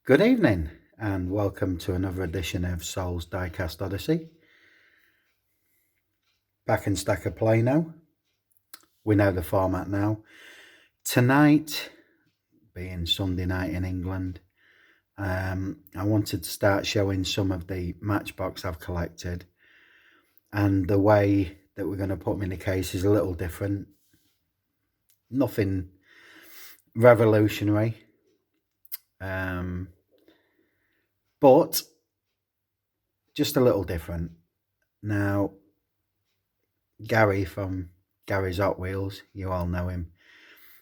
Good evening and welcome to another edition of Soul's Diecast Odyssey. Back in stack of Plano. We know the format now. Tonight, being Sunday night in England, I wanted to start showing some of the Matchbox I've collected, and the way that we're going to put them in the case is a little different. Nothing revolutionary, but just a little different. Now, Gary from Gary's Hot Wheels, you all know him,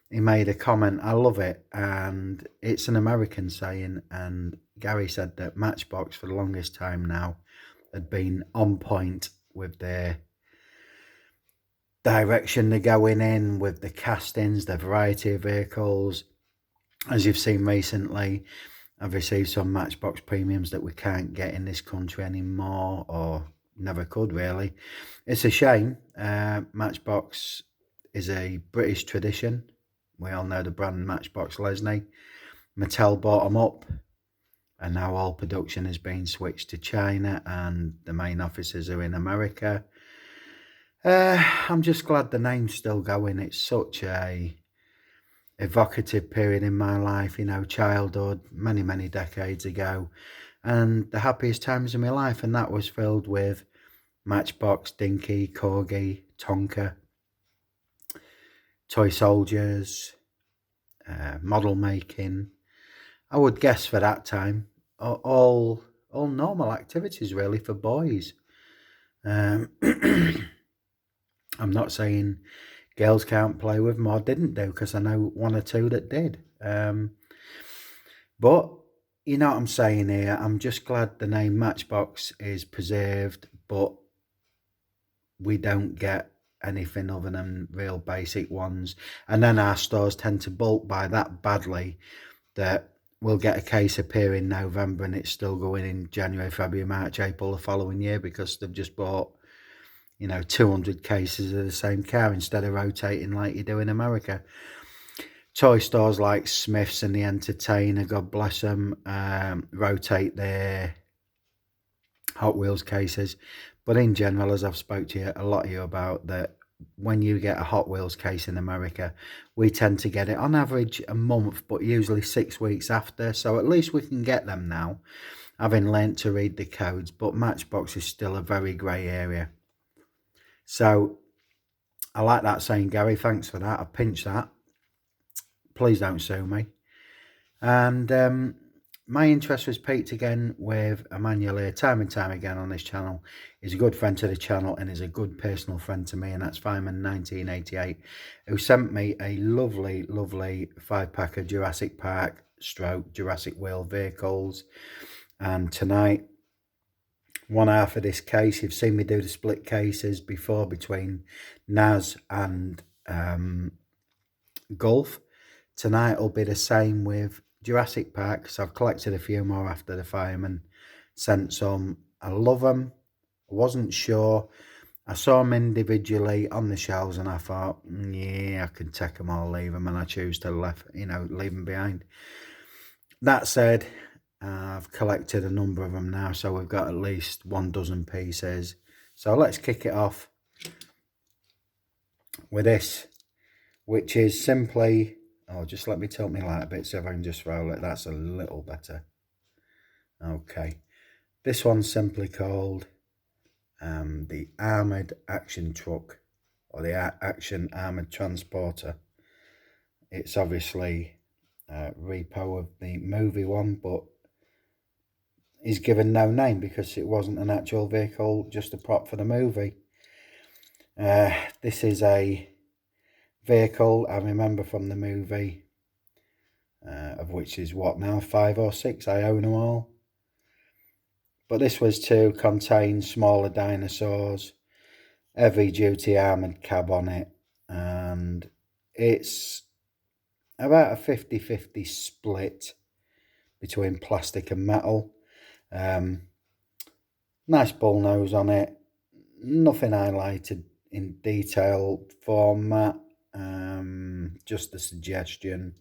he made a comment. I love it, and it's an American saying, and Gary said that Matchbox for the longest time now had been on point with their direction they're going in, with the castings, the variety of vehicles. As you've seen recently, I've received some Matchbox premiums that we can't get in this country anymore, or never could really. It's a shame. Matchbox is a British tradition. We all know the brand Matchbox Lesney. Mattel bought them up, and now all production has been switched to China, and the main offices are in America. I'm just glad the name's still going. It's such a evocative period in my life, childhood, many decades ago, and the happiest times of my life, and that was filled with Matchbox, Dinky, Corgi, Tonka, toy soldiers, model making. I would guess for that time, all normal activities really for boys. I'm not saying girls can't play with them or didn't do, because I know one or two that did. But you know what I'm saying here. I'm just glad the name Matchbox is preserved, but we don't get anything other than real basic ones. And then our stores tend to bulk buy that badly that we'll get a case appear in November and it's still going in January, February, March, April the following year, because they've just bought 200 cases of the same car instead of rotating like you do in America. Toy stores like Smith's and the Entertainer, God bless them, rotate their Hot Wheels cases. But in general, as I've spoke to a lot of you about, that when you get a Hot Wheels case in America, we tend to get it on average a month, but usually 6 weeks after. So at least we can get them now, having learnt to read the codes. But Matchbox is still a very grey area. So I like that saying, Gary. Thanks for that. I pinched that. Please don't sue me. And my interest was piqued again with Emmanuel here, time and time again on this channel. He's a good friend to the channel and is a good personal friend to me, and that's Fireman 1988, who sent me a lovely 5-pack of Jurassic Park / Jurassic World vehicles. And tonight, one half of this case, you've seen me do the split cases before between NAS and Gulf. Tonight will be the same with Jurassic Park, so I've collected a few more after the Fireman sent some. I love them. I wasn't sure. I saw them individually on the shelves and I thought, yeah, I can take them or leave them, and I choose to leave them behind. That said, I've collected a number of them now, so we've got at least 12 pieces. So let's kick it off with this, which is simply, just let me tilt my light a bit so if I can just roll it. That's a little better. Okay. This one's simply called the Armoured Action Truck, or the Action Armoured Transporter. It's obviously a repo of the movie one, but is given no name because it wasn't an actual vehicle, just a prop for the movie. This is a vehicle I remember from the movie, of which is what now, 5 or 6. I own them all. But this was to contain smaller dinosaurs, heavy duty armoured cab on it, and it's about a 50-50 split between plastic and metal. Nice bull nose on it, nothing highlighted in detail format, just a suggestion.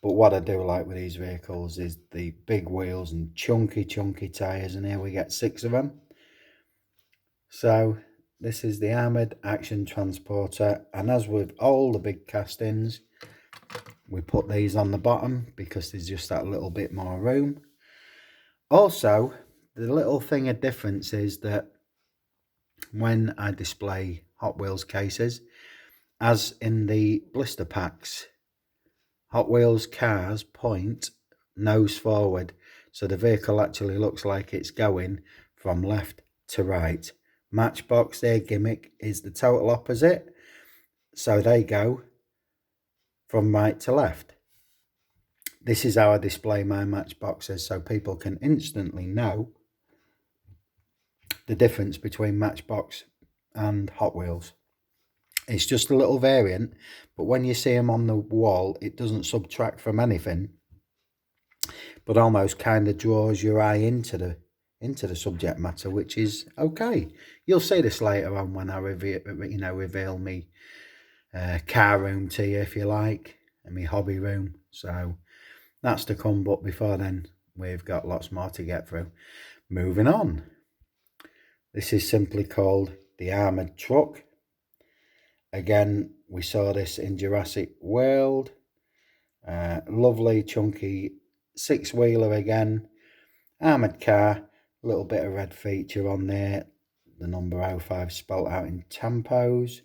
But what I do like with these vehicles is the big wheels and chunky tyres, and here we get 6 of them. So this is the Armoured Action Transporter, and as with all the big castings, we put these on the bottom because there's just that little bit more room. Also, the little thing of difference is that when I display Hot Wheels cases, as in the blister packs, Hot Wheels cars point nose forward, so the vehicle actually looks like it's going from left to right. Matchbox, their gimmick is the total opposite, so they go from right to left. This is how I display my Matchboxes, so people can instantly know the difference between Matchbox and Hot Wheels. It's just a little variant, but when you see them on the wall, it doesn't subtract from anything, but almost kind of draws your eye into the subject matter, which is okay. You'll see this later on when I reveal me car room to you, if you like, and my hobby room. So that's to come, but before then, we've got lots more to get through. Moving on. This is simply called the Armoured Truck. Again, we saw this in Jurassic World. Lovely, chunky 6-wheeler again. Armoured car, a little bit of red feature on there. The number 05 spelt out in tampos.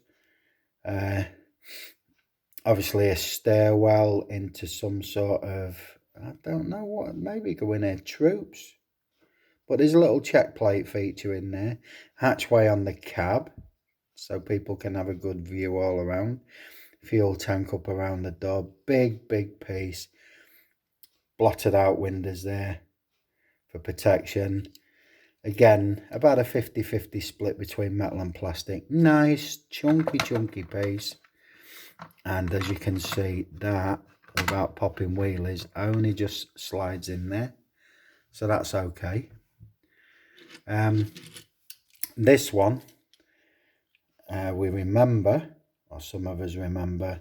Obviously a stairwell into some sort of, I don't know what, maybe going air troops. But there's a little check plate feature in there. Hatchway on the cab, so people can have a good view all around. Fuel tank up around the door. Big piece. Blotted out windows there for protection. Again, about a 50-50 split between metal and plastic. Nice, chunky piece. And as you can see, that, without popping wheelies, only just slides in there. So that's okay. This one, we remember, or some of us remember,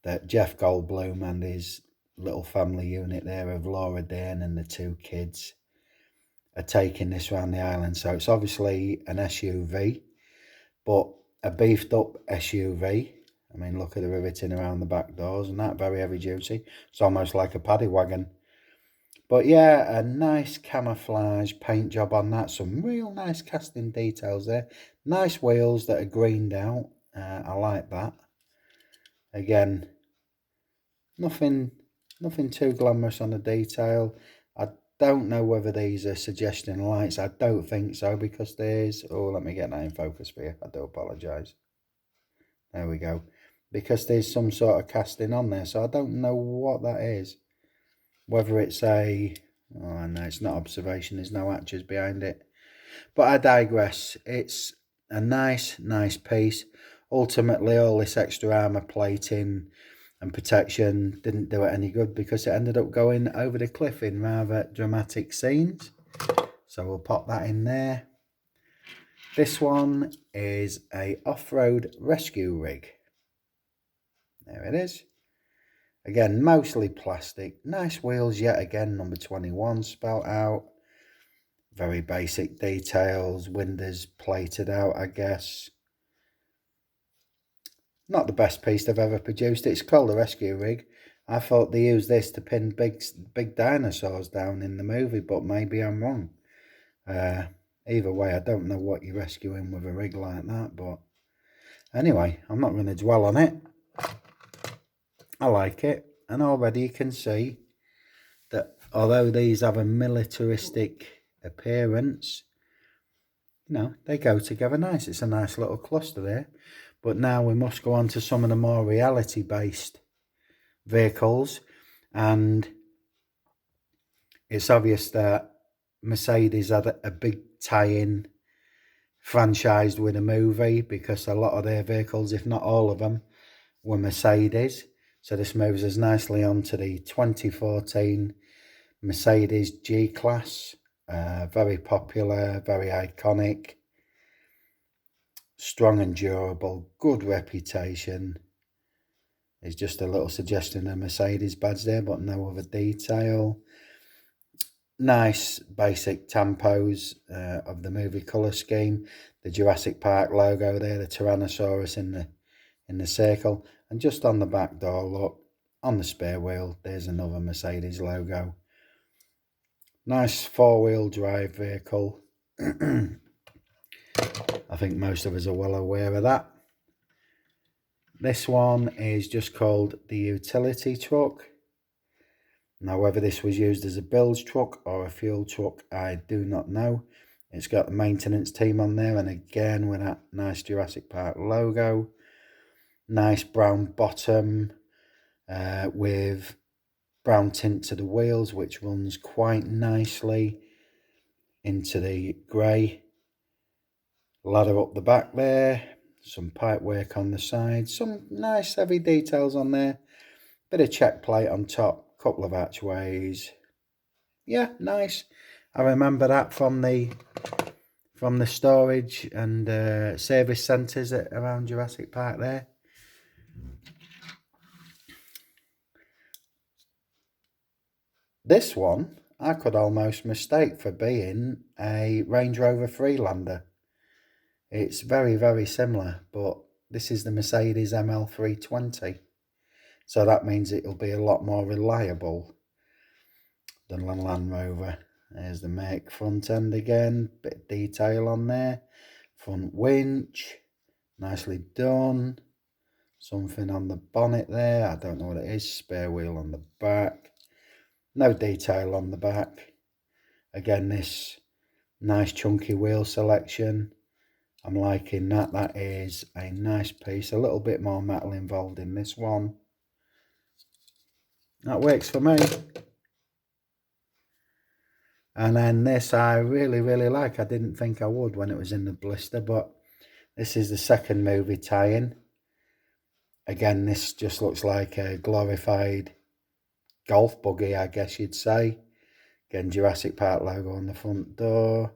that Jeff Goldblum and his little family unit there of Laura Dern and the 2 kids are taking this around the island. So it's obviously an SUV, but a beefed up SUV. I mean, look at the riveting around the back doors and that, very heavy duty. It's almost like a paddy wagon. But yeah, a nice camouflage paint job on that. Some real nice casting details there. Nice wheels that are greened out. I like that. Again, nothing too glamorous on the detail. I don't know whether these are suggestion lights. I don't think so, because there's... Oh, let me get that in focus for you. I do apologise. There we go. Because there's some sort of casting on there, so I don't know what that is. Whether it's a... Oh, no, it's not observation. There's no hatches behind it. But I digress. It's a nice piece. Ultimately, all this extra armour plating and protection didn't do it any good, because it ended up going over the cliff in rather dramatic scenes. So we'll pop that in there. This one is a off-road rescue rig. There it is. Again, mostly plastic. Nice wheels yet again, number 21 spelt out. Very basic details. Windows plated out, I guess. Not the best piece they've ever produced. It's called a rescue rig. I thought they used this to pin big dinosaurs down in the movie, but maybe I'm wrong. Either way, I don't know what you're rescuing with a rig like that, but anyway, I'm not going to dwell on it. I like it, and already you can see that although these have a militaristic appearance, they go together nice. It's a nice little cluster there. But now we must go on to some of the more reality-based vehicles, and it's obvious that Mercedes had a big tie-in franchised with a movie, because a lot of their vehicles, if not all of them, were Mercedes. So this moves us nicely on to the 2014 Mercedes G-Class. Very popular, very iconic, strong and durable, good reputation. It's just a little suggestion of Mercedes badge there, but no other detail. Nice basic tampos of the movie colour scheme. The Jurassic Park logo there, the Tyrannosaurus in the circle. And just on the back door, look, on the spare wheel, there's another Mercedes logo. Nice four-wheel drive vehicle. I think most of us are well aware of that. This one is just called the utility truck. Now, whether this was used as a build truck or a fuel truck, I do not know. It's got the maintenance team on there, and again with that nice Jurassic Park logo. Nice brown bottom with brown tint to the wheels, which runs quite nicely into the grey. Ladder up the back there, some pipe work on the side, some nice heavy details on there, bit of check plate on top, couple of archways. Yeah, nice. I remember that from the storage and service centres around Jurassic Park there. This one I could almost mistake for being a Range Rover Freelander. It's very, very similar, but this is the Mercedes ML320. So that means it'll be a lot more reliable than the Land Rover. There's the make front end again, bit of detail on there. Front winch, nicely done. Something on the bonnet there, I don't know what it is. Spare wheel on the back. No detail on the back. Again, this nice chunky wheel selection. I'm liking that. That is a nice piece. A little bit more metal involved in this one. That works for me. And then this I really, really like. I didn't think I would when it was in the blister, but this is the second movie tie-in. Again, this just looks like a glorified golf buggy, I guess you'd say. Again, Jurassic Park logo on the front door.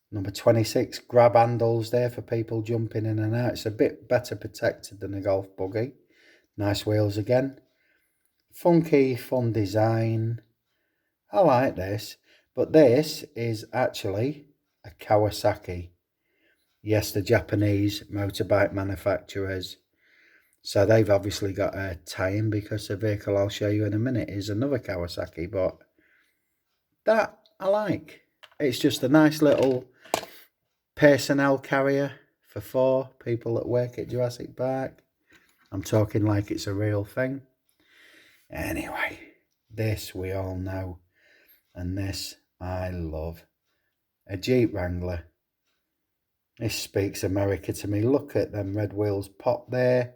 Number 26, grab handles there for people jumping in and out. It's a bit better protected than a golf buggy. Nice wheels again. Funky, fun design. I like this. But this is actually a Kawasaki. Yes, the Japanese motorbike manufacturers. So they've obviously got a tie-in because the vehicle I'll show you in a minute is another Kawasaki. But that I like. It's just a nice little personnel carrier for 4 people that work at Jurassic Park. I'm talking like it's a real thing. Anyway, this we all know, and this I love. A Jeep Wrangler. This speaks America to me. Look at them red wheels pop there.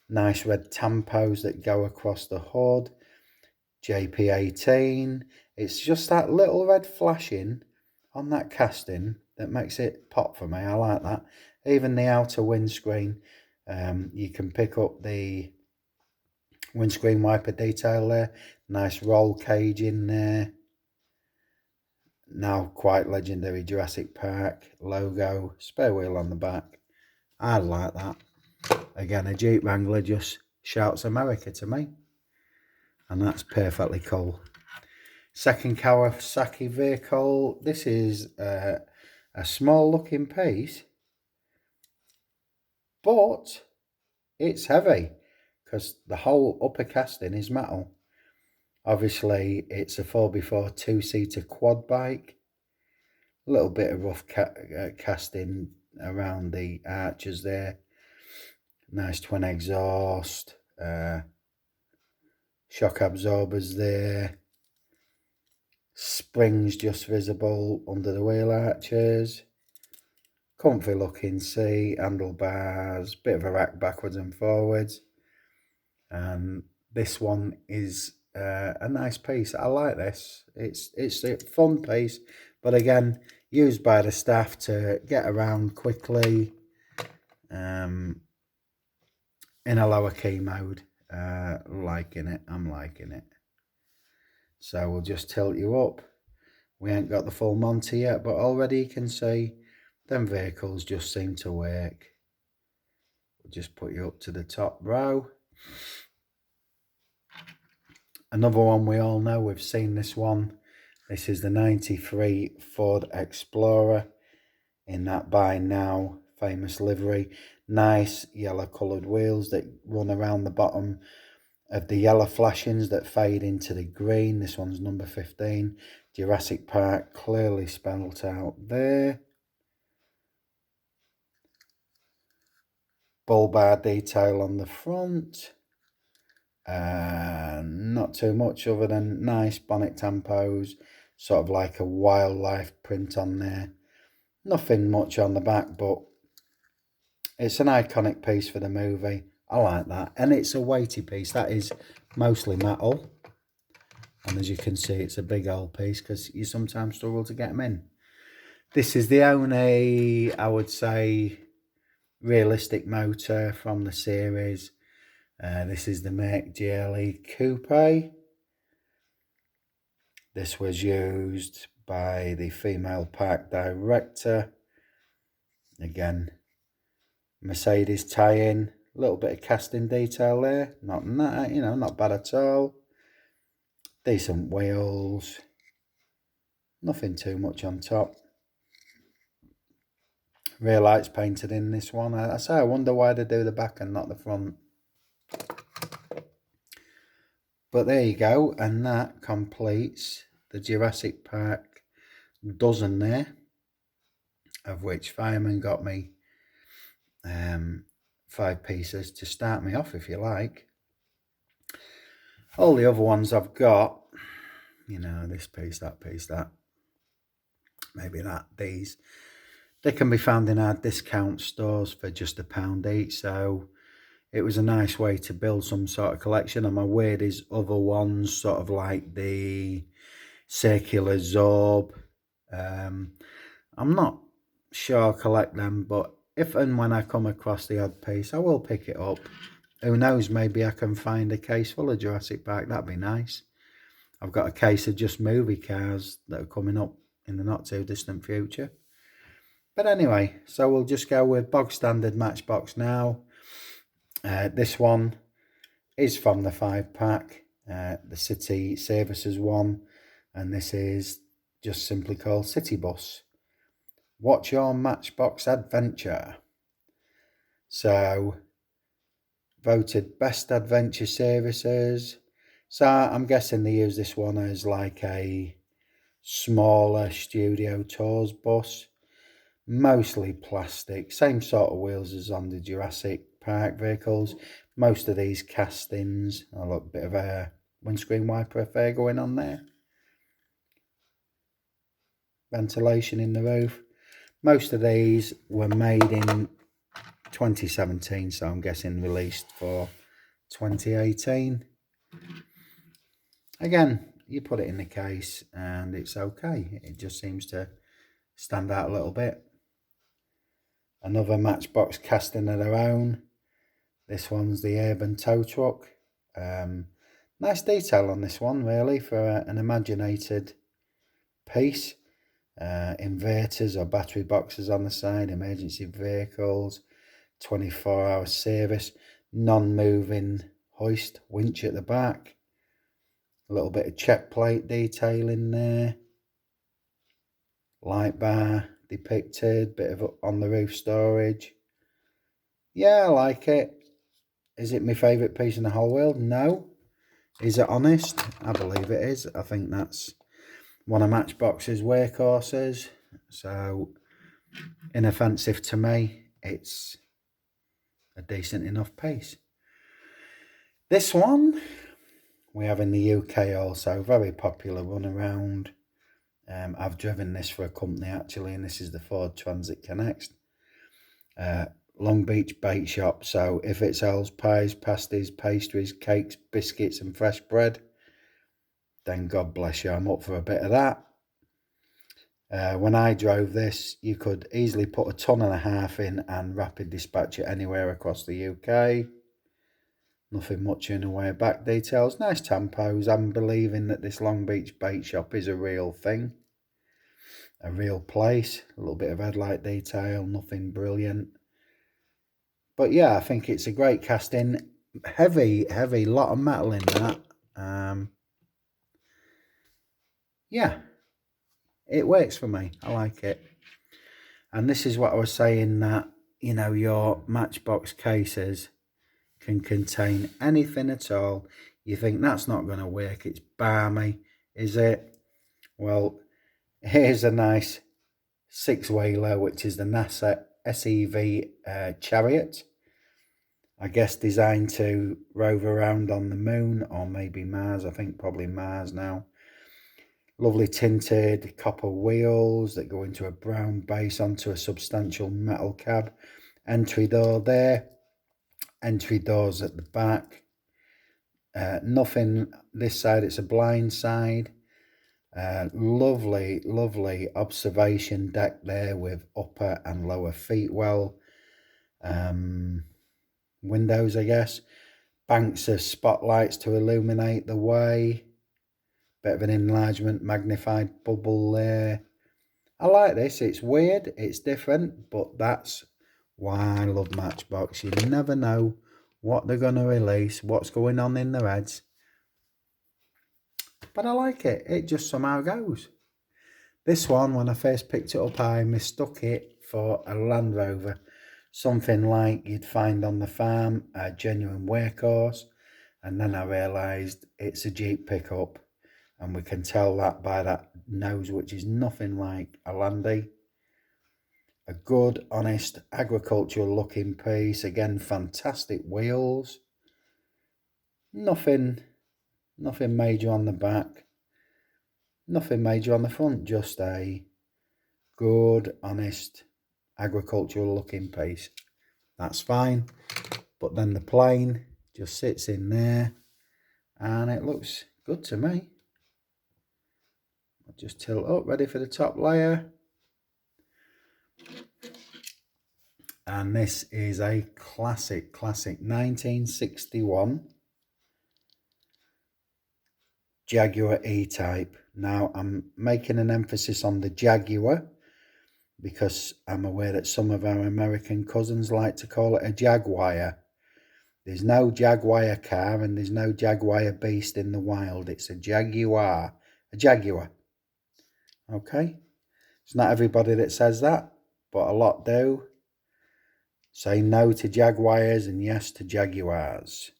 Nice red tampos that go across the hood. JP18. It's just that little red flashing on that casting that makes it pop for me. I like that. Even the outer windscreen, you can pick up the windscreen wiper detail there. Nice roll cage in there. Now quite legendary Jurassic Park logo. Spare wheel on the back. I like that. Again, a Jeep Wrangler just shouts America to me. And that's perfectly cool. Second Kawasaki vehicle. This is a small looking piece, but it's heavy because the whole upper casting is metal. Obviously, it's a 4x4 2-seater quad bike. A little bit of rough casting around the arches there. Nice twin exhaust. Shock absorbers there. Springs just visible under the wheel arches. Comfy looking seat, handlebars, bit of a rack backwards and forwards. This one is a nice piece. I like this. It's a fun piece, but again, used by the staff to get around quickly in a lower key mode. Liking it. I'm liking it. So we'll just tilt you up. We ain't got the full Monty yet, but already you can see them vehicles just seem to work. We'll just put you up to the top row. Another one we all know, we've seen this one. This is the 93 Ford Explorer in that Buy Now famous livery. Nice yellow coloured wheels that run around the bottom of the yellow flashings that fade into the green. This one's number 15. Jurassic Park clearly spelled out there. Bull bar detail on the front. Not too much other than nice bonnet tampos, sort of like a wildlife print on there. Nothing much on the back, but it's an iconic piece for the movie. I like that. And it's a weighty piece. That is mostly metal. And as you can see, it's a big old piece because you sometimes struggle to get them in. This is the only, I would say, realistic motor from the series. This is the Make GLE Coupe. This was used by the female park director. Again, Mercedes tie-in. A little bit of casting detail there. Not bad at all. Decent wheels. Nothing too much on top. Rear lights painted in this one. I wonder why they do the back and not the front. But there you go, and that completes the Jurassic Park dozen there, of which Fireman got me 5 pieces to start me off, if you like. All the other ones I've got, this piece, that, maybe that, these, they can be found in our discount stores for just £1 each, so it was a nice way to build some sort of collection. And my weird is other ones, sort of like the circular Zorb. I'm not sure I'll collect them, but if and when I come across the odd piece, I will pick it up. Who knows, maybe I can find a case full of Jurassic Park. That'd be nice. I've got a case of just movie cars that are coming up in the not too distant future. But anyway, so we'll just go with bog standard Matchbox now. This one is from the 5-pack, the City Services one, and this is just simply called City Bus. What's your Matchbox adventure? So, voted best adventure services. So I'm guessing they use this one as like a smaller studio tours bus. Mostly plastic, same sort of wheels as on the Jurassic Park vehicles. Most of these castings, a little bit of a windscreen wiper affair going on there. Ventilation in the roof. Most of these were made in 2017, so I'm guessing released for 2018. Again, you put it in the case and it's okay. It just seems to stand out a little bit. Another Matchbox casting of their own. This one's the Urban Tow Truck. Nice detail on this one, really, for an imaginated piece. Inverters or battery boxes on the side, emergency vehicles, 24-hour service, non-moving hoist winch at the back. A little bit of check plate detail in there. Light bar depicted, bit of on the roof storage. Yeah, I like it. Is it my favourite piece in the whole world? No. Is it honest? I believe it is. I think that's one of Matchbox's workhorses. So, inoffensive to me, it's a decent enough piece. This one we have in the UK also, very popular run around. I've driven this for a company actually, and this is the Ford Transit Connect. Long Beach Bake Shop, so if it sells pies, pasties, pastries, cakes, biscuits and fresh bread, then God bless you, I'm up for a bit of that. When I drove this, you could easily put 1.5 tons in and rapid dispatch it anywhere across the UK. Nothing much in the way of back details. Nice tampos. I'm believing that this Long Beach Bake Shop is a real thing. A real place. A little bit of headlight detail. Nothing brilliant. But yeah, I think it's a great casting. heavy, lot of metal in that. Yeah, it works for me. I like it. And this is what I was saying, that, you know, your Matchbox cases can contain anything at all. You think that's not going to work, it's balmy, is it? Well, here's a nice six-wheeler, which is the NASA SEV Chariot. I guess designed to rove around on the moon, or maybe Mars. I think probably Mars now. Lovely tinted copper wheels that go into a brown base onto a substantial metal cab. Entry door there. Entry doors at the back. Nothing this side, it's a blind side. Lovely observation deck there with upper and lower feet well. Windows, I guess. Banks of spotlights to illuminate the way. Bit of an enlargement, magnified bubble there. I like this. It's weird, it's different, but that's why I love Matchbox. You never know what they're going to release, what's going on in their heads. But I like it. It just somehow goes. This one, when I first picked it up, I mistook it for a Land Rover. Something like you'd find on the farm, a genuine workhorse. And then I realised it's a Jeep pickup. And we can tell that by that nose, which is nothing like a Landy. A good, honest, agricultural looking piece. Again, fantastic wheels. Nothing major on the back. Nothing major on the front. Just a good, honest, agricultural looking piece. That's fine. But then the plane just sits in there and it looks good to me. I'll just tilt up, ready for the top layer. And this is a classic 1961 Jaguar E-Type. Now, I'm making an emphasis on the Jaguar because I'm aware that some of our American cousins like to call it a Jaguar. There's no Jaguar car and there's no Jaguar beast in the wild. It's a Jaguar. A Jaguar. Okay? It's not everybody that says that, but a lot do. Say no to Jaguars and yes to Jaguars.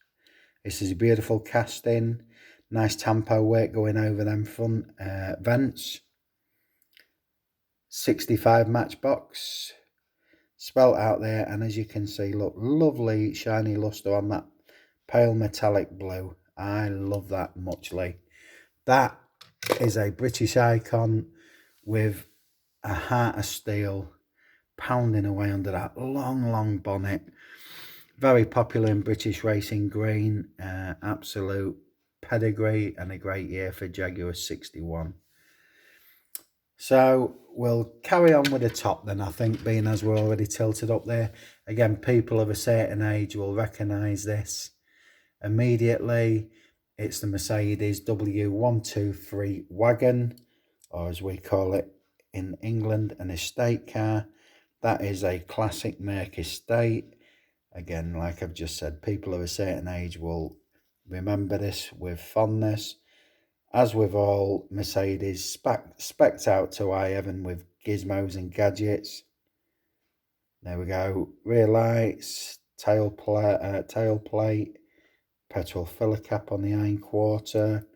This is a beautiful casting. Nice tampo work going over them front vents. 65 Matchbox. Spelt out there, and as you can see, look, lovely shiny luster on that pale metallic blue. I love that muchly. That is a British icon with a heart of steel pounding away under that long bonnet. Very popular in British racing green. Absolute pedigree and a great year for Jaguar 61. So we'll carry on with the top then, I think, being as we're already tilted up there. Again, people of a certain age will recognise this immediately. It's the Mercedes W123 wagon, or as we call it in England, an estate car. That is a classic Merc estate. Again, like I've just said, people of a certain age will remember this with fondness. As with all Mercedes, specced out to high heaven with gizmos and gadgets. There we go. Rear lights, tailplate, petrol filler cap on the hindquarter.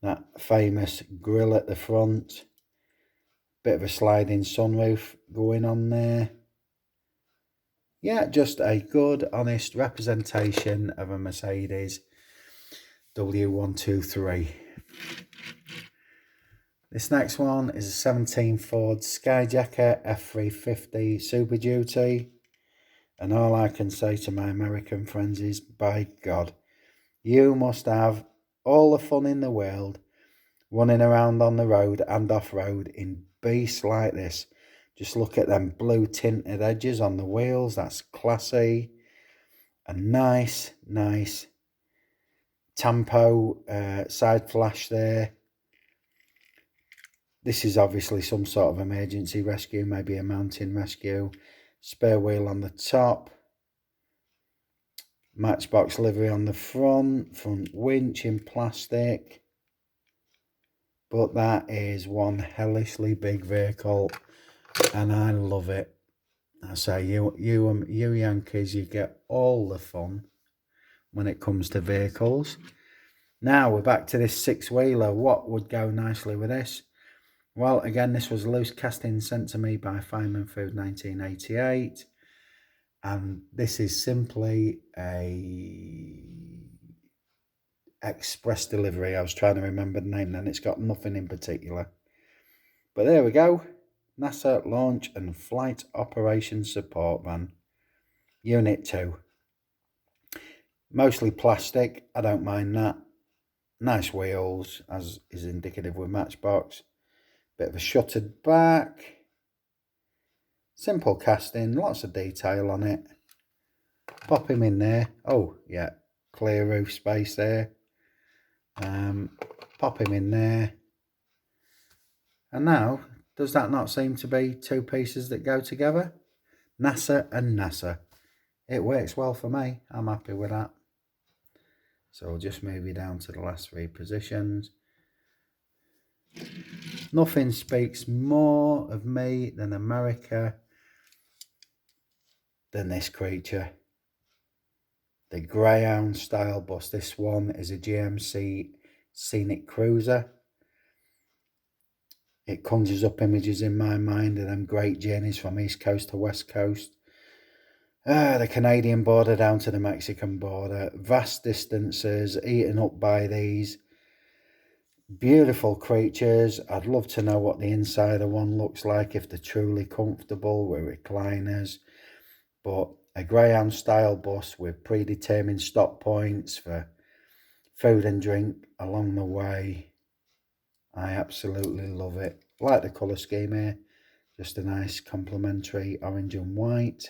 That famous grille at the front. Bit of a sliding sunroof going on there. Yeah, just a good, honest representation of a Mercedes W123. This next one is a 17 Ford Skyjacker F350 Super Duty. And all I can say to my American friends is, by God, you must have all the fun in the world running around on the road and off-road in beasts like this. Just look at them blue tinted edges on the wheels. That's classy. A nice tampo side flash there. This is obviously some sort of emergency rescue, maybe a mountain rescue. Spare wheel on the top. Matchbox livery on the front winch in plastic. But that is one hellishly big vehicle, and I love it. I say, you Yankees, you get all the fun when it comes to vehicles. Now we're back to this six-wheeler. What would go nicely with this? Well, again, this was a loose casting sent to me by Fireman Food 1988. And this is simply a express delivery. I was trying to remember the name then. It's got nothing in particular. But there we go. NASA Launch and Flight Operations Support Van. Unit 2. Mostly plastic. I don't mind that. Nice wheels, as is indicative with Matchbox. Bit of a shuttered back. Simple casting, lots of detail on it. Pop him in there. Oh, yeah, clear roof space there. Pop him in there. And now, does that not seem to be two pieces that go together? NASA and NASA. It works well for me. I'm happy with that. So I'll just move you down to the last three positions. Nothing speaks more of me than America than this creature. The Greyhound style bus. This one is a GMC Scenic Cruiser. It conjures up images in my mind of them great journeys from East Coast to West Coast. The Canadian border down to the Mexican border. Vast distances eaten up by these beautiful creatures. I'd love to know what the inside of one looks like, if they're truly comfortable with recliners. But a Greyhound style bus with predetermined stop points for food and drink along the way. I absolutely love it. Like the colour scheme here. Just a nice complementary orange and white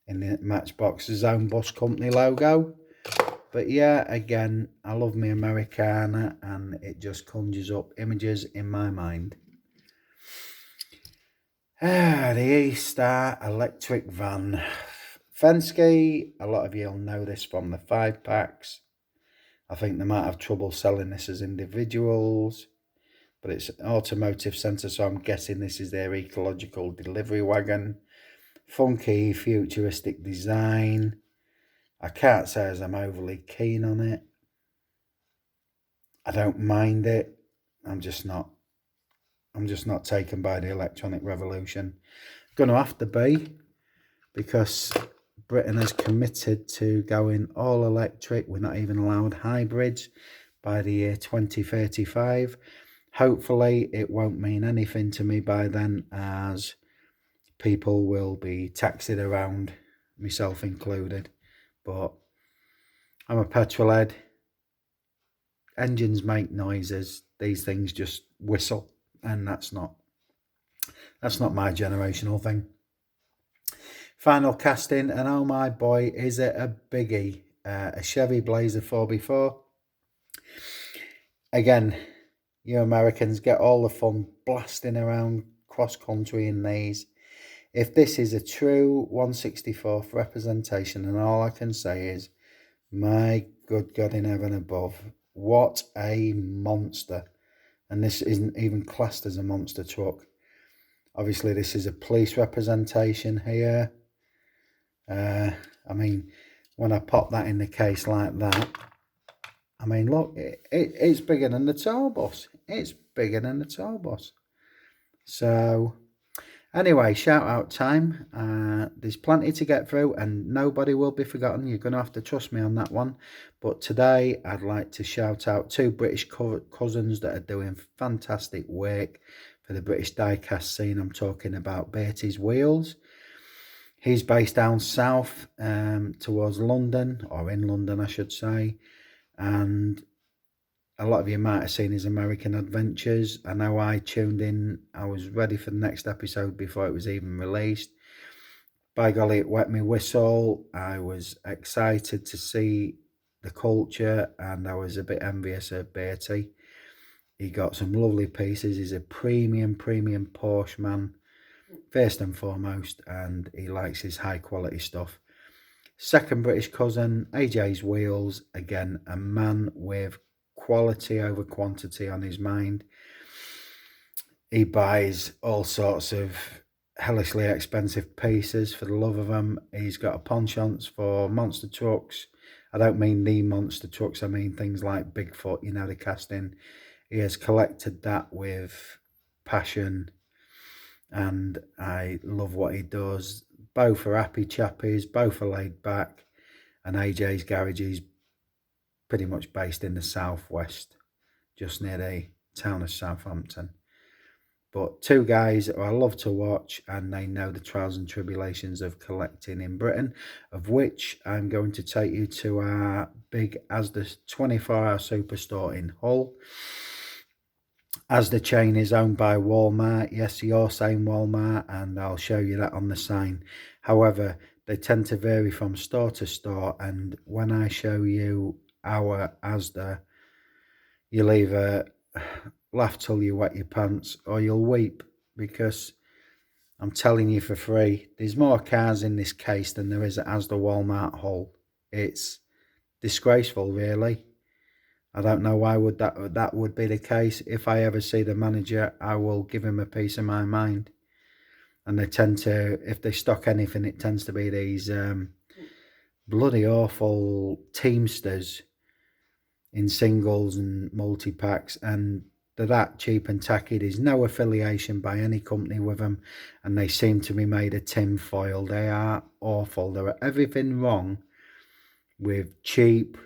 in the Matchbox's own bus company logo. But yeah, again, I love me Americana, and it just conjures up images in my mind. The E-Star electric van. Fensky, a lot of you will know this from the 5-packs. I think they might have trouble selling this as individuals, but it's an automotive centre, so I'm guessing this is their ecological delivery wagon. Funky, futuristic design. I can't say as I'm overly keen on it. I don't mind it. I'm just not taken by the electronic revolution. Going to have to be, because Britain has committed to going all electric. We're not even allowed hybrids by the year 2035. Hopefully it won't mean anything to me by then, as people will be taxied around, myself included. But I'm a petrol head. Engines make noises. These things just whistle, and that's not my generational thing. Final casting, and oh my boy, is it a biggie. A Chevy Blazer 4x4. Again, you Americans get all the fun blasting around cross country in these. If this is a true 1/64th representation, and all I can say is, my good God in heaven above, what a monster. And this isn't even classed as a monster truck. Obviously, this is a police representation here. I mean, when I pop that in the case like that, I mean, look, it's bigger than the tour bus. It's bigger than the tour bus. So, anyway, shout out time. There's plenty to get through, and nobody will be forgotten. You're going to have to trust me on that one. But today, I'd like to shout out two British cousins that are doing fantastic work for the British diecast scene. I'm talking about Bertie's Wheels. He's based down south towards London, or in London, I should say. And a lot of you might have seen his American adventures. I know I tuned in. I was ready for the next episode before it was even released. By golly, it wet me whistle. I was excited to see the culture, and I was a bit envious of Bertie. He got some lovely pieces. He's a premium Porsche man, first and foremost, and he likes his high quality stuff. Second British cousin, AJ's Wheels. Again, a man with quality over quantity on his mind. He buys all sorts of hellishly expensive pieces for the love of them. He's got a penchant for monster trucks. I don't mean the monster trucks, I mean things like Bigfoot, you know, the casting. He has collected that with passion, and I love what he does. Both are happy chappies, both are laid back, and AJ's garage is pretty much based in the southwest, just near the town of Southampton. But two guys who I love to watch, and they know the trials and tribulations of collecting in Britain, of which I'm going to take you to our big Asda 24-hour superstore in Hull. Asda chain is owned by Walmart. Yes, you're saying Walmart, and I'll show you that on the sign. However, they tend to vary from store to store, and when I show you our Asda, you'll either laugh till you wet your pants or you'll weep, because I'm telling you for free, there's more cars in this case than there is at Asda Walmart Hull. It's disgraceful, really. I don't know why that would be the case. If I ever see the manager, I will give him a piece of my mind. And they tend to, if they stock anything, it tends to be these bloody awful Teamsters in singles and multi-packs, and they're that cheap and tacky. There's no affiliation by any company with them, and they seem to be made of tin foil. They are awful. There are everything wrong with cheap,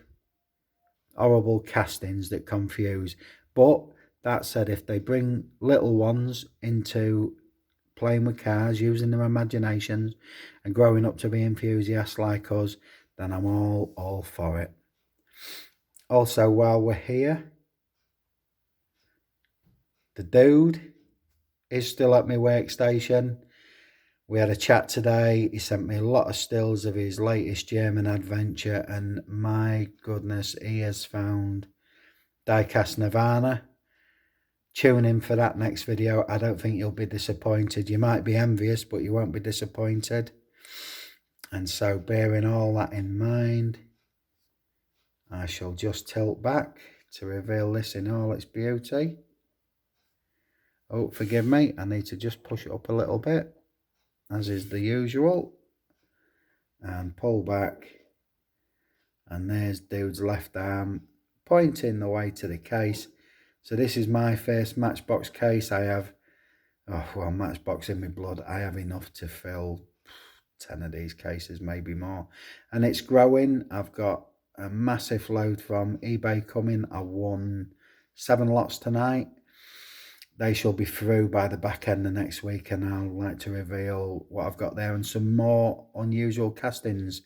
horrible castings that confuse. But that said, if they bring little ones into playing with cars, using their imaginations and growing up to be enthusiasts like us, then I'm all for it. Also, while we're here, the dude is still at my workstation. We had a chat today. He sent me a lot of stills of his latest German adventure, and my goodness, he has found diecast Nirvana. Tune in for that next video. I don't think you'll be disappointed. You might be envious, but you won't be disappointed. And so, bearing all that in mind, I shall just tilt back to reveal this in all its beauty. Oh, forgive me, I need to just push it up a little bit, as is the usual, and pull back, and there's dude's left arm pointing the way to the case. So this is my first Matchbox case. I have, Matchbox in my blood. I have enough to fill 10 of these cases, maybe more, and it's growing. I've got a massive load from eBay coming. I won 7 lots tonight. They shall be through by the back end of next week, and I'll like to reveal what I've got there and some more unusual castings.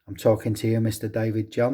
I'm talking to you, Mr. David John.